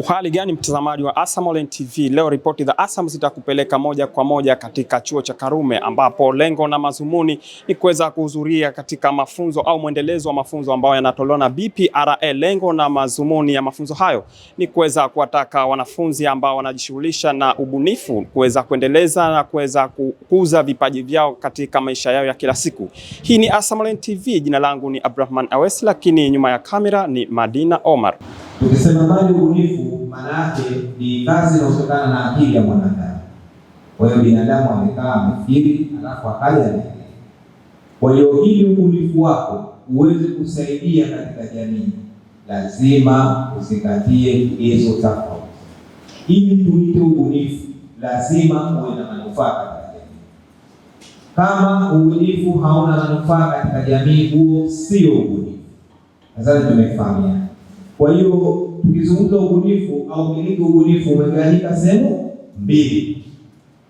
Uhali gani mtazamaji wa ASAM Online TV? Leo ripoti za ASAM zitakupeleka moja kwa moja katika chuo cha Karume, ambapo lengo na mazumuni ni kuweza kuhudhuria katika mafunzo au mwendelezo wa mafunzo ambayo yanatolewa na BPRA. Lengo na mazumuni ya mafunzo hayo ni kuweza kuwataka wanafunzi ambao wanajishughulisha na ubunifu kuweza kuendeleza na kuweza kukuza vipaji vyao katika maisha yao ya kila siku. Hii ni ASAM Online TV, jina langu ni Abdurrahman Awesi, lakini nyuma ya kamera ni Madina Omar. Tukisema mali ubunifu, maana yake ni kazi inayotokana na akili ya mwanadamu. Kwa hiyo binadamu amekaa amefikiri, alafu akaja anaendelea. Kwa hiyo ili ubunifu wako uweze kusaidia katika jamii, lazima uzingatie vigezo tofauti. Ili tuite ubunifu, lazima uwe na manufaa katika jamii. Kama ubunifu hauna manufaa katika jamii, huo sio ubunifu. Nadhani tumefahamiana. Kwa hiyo tukizungumza ubunifu au miliki ubunifu umegawanyika sehemu mbili.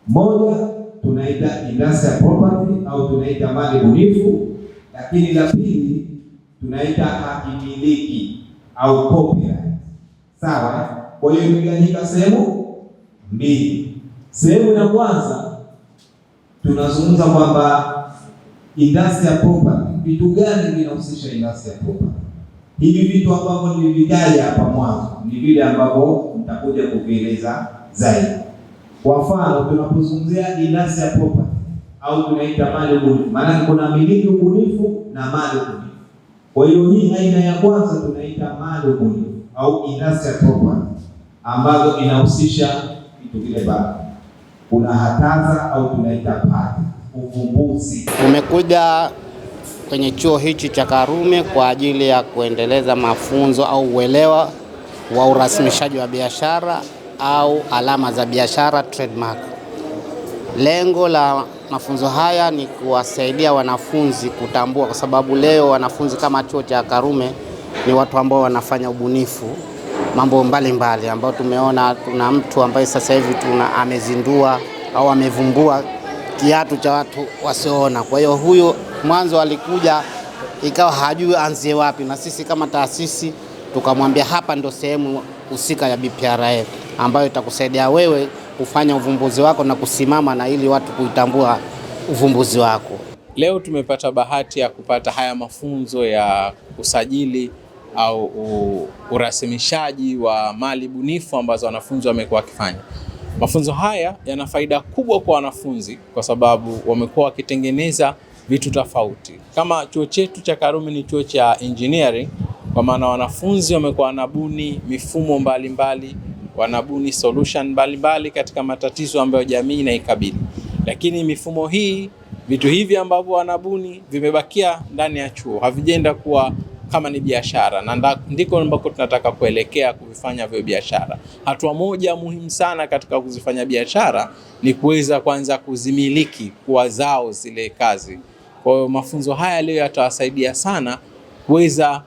Moja tunaita industrial property au tunaita mali bunifu, lakini la pili tunaita haki miliki au copyright. Sawa? Kwa hiyo imegawanyika sehemu mbili. Sehemu ya kwanza tunazungumza kwamba industrial property, vitu gani vinahusisha industrial property? Hivi vitu ambavyo nilivitaja hapa mwanzo ni vile ambavyo nitakuja kuvieleza zaidi. Kwa mfano, tunapozungumzia industrial property au tunaita mali bunifu, maana kuna miliki ubunifu na mali bunifu. Kwa hiyo hii aina ya kwanza tunaita mali bunifu au industrial property, ambazo inahusisha vitu vile bado. Kuna hataza au tunaita patent, uvumbuzi. Umekuja kwenye chuo hichi cha Karume kwa ajili ya kuendeleza mafunzo au uelewa wa urasimishaji wa biashara au alama za biashara, trademark. Lengo la mafunzo haya ni kuwasaidia wanafunzi kutambua, kwa sababu leo wanafunzi kama chuo cha Karume ni watu ambao wanafanya ubunifu mambo mbalimbali, ambao tumeona tuna mtu ambaye sasa hivi amezindua au amevumbua kiatu cha watu wasioona. Kwa hiyo huyo mwanzo alikuja ikawa hajui anzie wapi, na sisi kama taasisi tukamwambia hapa ndo sehemu husika ya BPRA ambayo itakusaidia wewe kufanya uvumbuzi wako na kusimama na ili watu kuitambua uvumbuzi wako. Leo tumepata bahati ya kupata haya mafunzo ya usajili au urasimishaji wa mali bunifu ambazo wanafunzi wamekuwa wakifanya. Mafunzo haya yana faida kubwa kwa wanafunzi kwa sababu wamekuwa wakitengeneza vitu tofauti. Kama chuo chetu cha Karume ni chuo cha engineering, kwa maana wanafunzi wamekuwa wanabuni mifumo mbalimbali, wanabuni solution mbalimbali katika matatizo ambayo jamii inaikabili. Lakini mifumo hii, vitu hivi ambavyo wanabuni vimebakia ndani ya chuo, havijaenda kuwa kama ni biashara, na ndiko ambako tunataka kuelekea kuvifanya vya biashara. Hatua moja muhimu sana katika kuzifanya biashara ni kuweza kwanza kuzimiliki kwa zao zile kazi. Kwa hiyo mafunzo haya leo yatawasaidia sana kuweza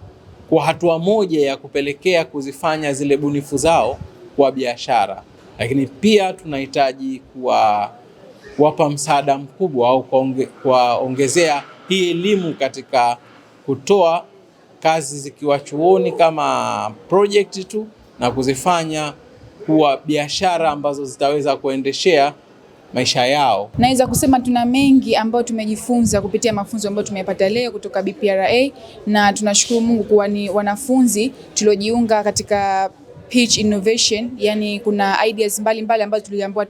kwa hatua moja ya kupelekea kuzifanya zile bunifu zao kwa biashara. Lakini pia tunahitaji kuwapa msaada mkubwa au kuongezea hii elimu katika kutoa kazi zikiwa chuoni kama project tu na kuzifanya kuwa biashara ambazo zitaweza kuendeshea maisha yao. Naweza kusema tuna mengi ambayo tumejifunza kupitia mafunzo ambayo tumepata leo kutoka BPRA, na tunashukuru Mungu kuwa ni wanafunzi tuliojiunga katika pitch innovation, yani kuna ideas mbalimbali ambazo tuliambiwa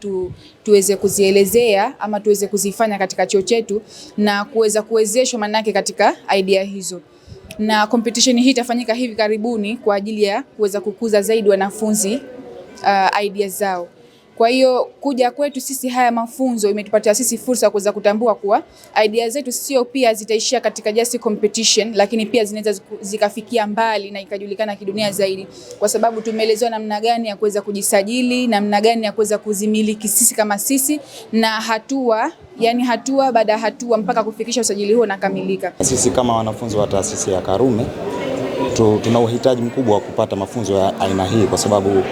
tuweze kuzielezea ama tuweze kuzifanya katika chuo chetu na kuweza kuwezeshwa manake katika idea hizo. Na competition hii itafanyika hivi karibuni kwa ajili ya kuweza kukuza zaidi wanafunzi ideas zao. Kwa hiyo kuja kwetu sisi haya mafunzo imetupatia sisi fursa kuweza kutambua kuwa ideas zetu sio pia zitaishia katika just competition, lakini pia zinaweza zikafikia mbali na ikajulikana kidunia zaidi, kwa sababu tumeelezewa namna gani ya kuweza kujisajili, namna gani ya kuweza kuzimiliki sisi kama sisi, na hatua baada ya hatua mpaka kufikisha usajili huo na kamilika. Sisi kama wanafunzi wa taasisi ya Karume tuna uhitaji mkubwa wa kupata mafunzo ya aina hii, kwa sababu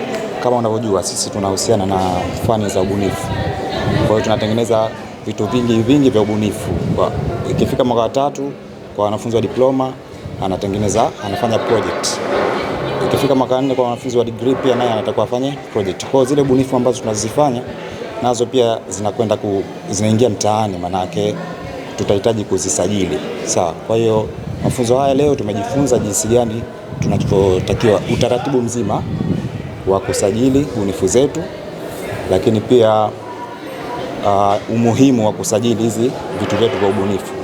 kama unavyojua sisi tunahusiana na fani za ubunifu. Kwa hiyo tunatengeneza vitu vingi vya ubunifu. Ikifika mwaka wa 3 kwa wanafunzi wa diploma anafanya project. Ikifika mwaka 4 kwa wanafunzi wa degree pia naye anatakiwa afanye project. Kwa hiyo zile bunifu ambazo tunazifanya nazo pia zinaingia mtaani, manake tutahitaji kuzisajili. Sawa. Kwa hiyo mafunzo haya leo tumejifunza jinsi gani tunachotakiwa, utaratibu mzima wa kusajili bunifu zetu, lakini pia umuhimu wa kusajili hizi vitu vyetu vya ubunifu.